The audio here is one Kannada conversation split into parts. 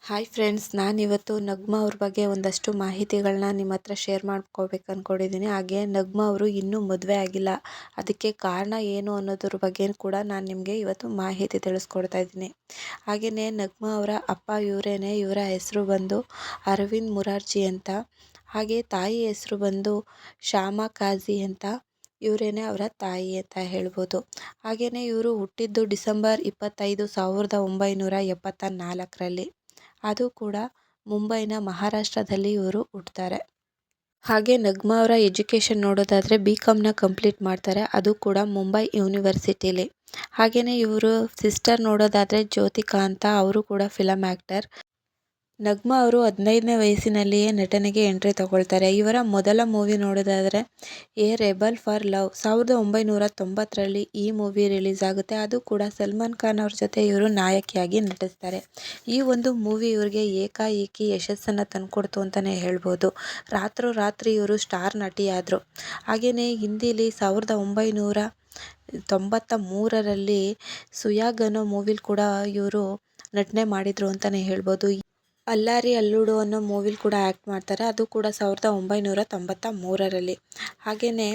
ಹಾಯ್ ಫ್ರೆಂಡ್ಸ್, ನಾನಿವತ್ತು ನಗ್ಮಾ ಅವ್ರ ಬಗ್ಗೆ ಒಂದಷ್ಟು ಮಾಹಿತಿಗಳನ್ನ ನಿಮ್ಮ ಹತ್ರ ಶೇರ್ ಮಾಡ್ಕೋಬೇಕು ಅಂದ್ಕೊಂಡಿದ್ದೀನಿ. ಹಾಗೆ ನಗ್ಮಾ ಅವರು ಇನ್ನೂ ಮದುವೆ ಆಗಿಲ್ಲ, ಅದಕ್ಕೆ ಕಾರಣ ಏನು ಅನ್ನೋದ್ರ ಬಗ್ಗೆ ಕೂಡ ನಾನು ನಿಮಗೆ ಇವತ್ತು ಮಾಹಿತಿ ತಿಳಿಸ್ಕೊಡ್ತಾ ಇದ್ದೀನಿ. ಹಾಗೆಯೇ ನಗ್ಮಾ ಅವರ ಅಪ್ಪ ಇವರೇನೆ, ಇವರ ಹೆಸರು ಬಂದು ಅರವಿಂದ್ ಮುರಾರ್ಜಿ ಅಂತ. ಹಾಗೆ ತಾಯಿ ಹೆಸರು ಬಂದು ಶ್ಯಾಮಾ ಕಾಜಿ ಅಂತ. ಇವರೇನೆ ಅವರ ತಾಯಿ ಅಂತ ಹೇಳ್ಬೋದು. ಹಾಗೆಯೇ ಇವರು ಹುಟ್ಟಿದ್ದು ಡಿಸೆಂಬರ್ 25, 1974ರಲ್ಲಿ. ಅದು ಕೂಡ ಮುಂಬೈನ ಮಹಾರಾಷ್ಟ್ರದಲ್ಲಿ ಇವರು ಹುಟ್ಟುತ್ತಾರೆ. ಹಾಗೆ ನಗ್ಮಾ ಅವರ ಎಜುಕೇಷನ್ ನೋಡೋದಾದರೆ BComನ ಕಂಪ್ಲೀಟ್ ಮಾಡ್ತಾರೆ, ಅದು ಕೂಡ ಮುಂಬೈ ಯೂನಿವರ್ಸಿಟಿಲಿ. ಹಾಗೆಯೇ ಇವರು ಸಿಸ್ಟರ್ ನೋಡೋದಾದರೆ ಜ್ಯೋತಿಕಾ ಅಂತ, ಅವರು ಕೂಡ ಫಿಲಮ್ ಆ್ಯಕ್ಟರ್. ನಗ್ಮಾ ಅವರು 15ನೇ ವಯಸ್ಸಿನಲ್ಲಿಯೇ ನಟನೆಗೆ ಎಂಟ್ರಿ ತಗೊಳ್ತಾರೆ. ಇವರ ಮೊದಲ ಮೂವಿ ನೋಡೋದಾದರೆ ಎ ರೆಬಲ್ ಫಾರ್ ಲವ್ 1990ರಲ್ಲಿ ಈ ಮೂವಿ ರಿಲೀಸ್ ಆಗುತ್ತೆ. ಅದು ಕೂಡ ಸಲ್ಮಾನ್ ಖಾನ್ ಅವ್ರ ಜೊತೆ ಇವರು ನಾಯಕಿಯಾಗಿ ನಟಿಸ್ತಾರೆ. ಈ ಒಂದು ಮೂವಿ ಇವರಿಗೆ ಏಕಾಏಕಿ ಯಶಸ್ಸನ್ನು ತಂದುಕೊಡ್ತು ಅಂತಲೇ ಹೇಳ್ಬೋದು. ರಾತ್ರೋರಾತ್ರಿ ಇವರು ಸ್ಟಾರ್ ನಟಿಯಾದರು. ಹಾಗೆಯೇ ಹಿಂದಿಲಿ 1993ರಲ್ಲಿ ಸುಯಾಗ್ ಅನ್ನೋ ಮೂವಿಲಿ ಕೂಡ ಇವರು ನಟನೆ ಮಾಡಿದರು ಅಂತಲೇ ಹೇಳ್ಬೋದು. ಅಲ್ಲಾರಿ ಅಲ್ಲುಡು ಅನ್ನೋ ಮೂವಿಲಿ ಕೂಡ ಆ್ಯಕ್ಟ್ ಮಾಡ್ತಾರೆ, ಅದು ಕೂಡ 1993ರಲ್ಲಿ. ಹಾಗೆಯೇ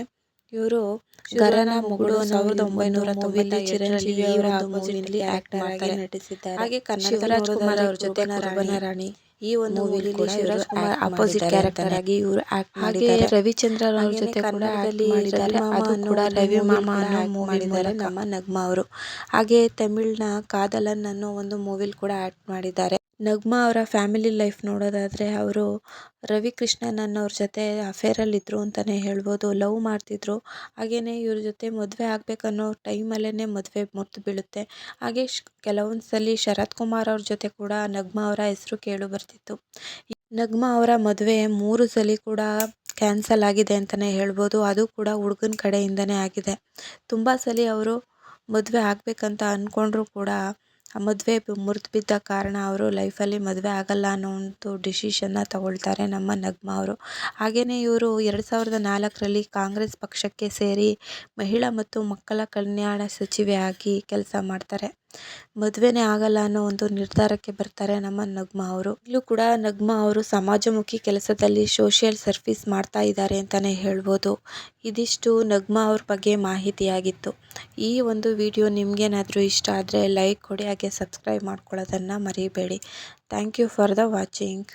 ಇವರು ಗರನ ಮೊಗುಡು 1990 ಚಿರಂಜೀವಿ ಅವರ ಮೂವಿಯಲ್ಲಿ ಆ್ಯಕ್ಟರ್ ಆಗಿ ನಟಿಸಿದ್ದಾರೆ. ಹಾಗೆ ಶಿವರಾಜ್ ಕುಮಾರ್ ಅವ್ರ ಜೊತೆ ಕುರುಬನ ರಾಣಿ ಈ ಒಂದು ಮೂವಿಲಿ ಕೂಡ ಶಿವರಾಜ್ ಕುಮಾರ್ ಅಪೋಸಿಟ್ ಕ್ಯಾರೆಕ್ಟರ್ ಆಗಿ ಇವರು ಆ್ಯಕ್ಟ್ ಮಾಡಿದ್ದಾರೆ. ರವಿಚಂದ್ರನ್ ಅವ್ರ ಜೊತೆ ಕನ್ನಡದಲ್ಲಿ ಅದು ಕೂಡ ರವಿ ಮಾಮ ಅನ್ನೋ ಮೂವಿ ಮಾಡಿದ್ದಾರೆ ನಮ್ಮ ನಗ್ಮಾ ಅವರು. ಹಾಗೆ ತಮಿಳ್ನ ಕಾದಲನ್ ಅನ್ನೋ ಒಂದು ಮೂವಿಲಿ ಕೂಡ ಆ್ಯಕ್ಟ್ ಮಾಡಿದ್ದಾರೆ. ನಗ್ಮಾ ಅವರ ಫ್ಯಾಮಿಲಿ ಲೈಫ್ ನೋಡೋದಾದರೆ ಅವರು ರವಿಕೃಷ್ಣನ್ ಅನ್ನೋರ ಜೊತೆ ಅಫೇರಲ್ಲಿದ್ದರು ಅಂತಲೇ ಹೇಳ್ಬೋದು, ಲವ್ ಮಾಡ್ತಿದ್ರು. ಹಾಗೆಯೇ ಇವ್ರ ಜೊತೆ ಮದುವೆ ಆಗಬೇಕನ್ನೋ ಟೈಮಲ್ಲೇ ಮದುವೆ ಮುರಿದು ಬೀಳುತ್ತೆ. ಹಾಗೆ ಕೆಲವೊಂದು ಸಲ ಶರತ್ ಕುಮಾರ್ ಅವ್ರ ಜೊತೆ ಕೂಡ ನಗ್ಮಾ ಅವರ ಹೆಸರು ಕೇಳು ಬರ್ತಿತ್ತು. ನಗ್ಮಾ ಅವರ ಮದುವೆ 3 ಸಲ ಕೂಡ ಕ್ಯಾನ್ಸಲ್ ಆಗಿದೆ ಅಂತಲೇ ಹೇಳ್ಬೋದು, ಅದು ಕೂಡ ಹುಡುಗನ ಕಡೆಯಿಂದನೇ ಆಗಿದೆ. ತುಂಬ ಸಲ ಅವರು ಮದುವೆ ಆಗಬೇಕಂತ ಅಂದ್ಕೊಂಡ್ರೂ ಕೂಡ ಆ ಮದುವೆ ಮುರಿದು ಬಿದ್ದ ಕಾರಣ ಅವರು ಲೈಫಲ್ಲಿ ಮದುವೆ ಆಗಲ್ಲ ಅನ್ನೋ ಒಂದು ಡಿಸಿಷನ್ನ ತಗೊಳ್ತಾರೆ ನಮ್ಮ ನಗ್ಮಾ ಅವರು. ಹಾಗೆಯೇ ಇವರು 2004ರಲ್ಲಿ ಕಾಂಗ್ರೆಸ್ ಪಕ್ಷಕ್ಕೆ ಸೇರಿ ಮಹಿಳಾ ಮತ್ತು ಮಕ್ಕಳ ಕಲ್ಯಾಣ ಸಚಿವೆಯಾಗಿ ಕೆಲಸ ಮಾಡ್ತಾರೆ. ಮದುವೆನೇ ಆಗಲ್ಲ ಅನ್ನೋ ಒಂದು ನಿರ್ಧಾರಕ್ಕೆ ಬರ್ತಾರೆ ನಮ್ಮ ನಗ್ಮಾ ಅವರು. ಇಲ್ಲೂ ಕೂಡ ನಗ್ಮಾ ಅವರು ಸಮಾಜಮುಖಿ ಕೆಲಸದಲ್ಲಿ ಸೋಷಿಯಲ್ ಸರ್ವಿಸ್ ಮಾಡ್ತಾ ಇದ್ದಾರೆ ಅಂತಲೇ ಹೇಳ್ಬೋದು. ಇದಿಷ್ಟು ನಗ್ಮಾ ಅವ್ರ ಬಗ್ಗೆ ಮಾಹಿತಿಯಾಗಿತ್ತು. ಈ ಒಂದು ವಿಡಿಯೋ ನಿಮಗೇನಾದರೂ ಇಷ್ಟ ಆದರೆ ಲೈಕ್ ಕೊಡಿ, ಹಾಗೆ ಸಬ್ಸ್ಕ್ರೈಬ್ ಮಾಡ್ಕೊಳ್ಳೋದನ್ನು ಮರಿಬೇಡಿ. Thank you for the watching.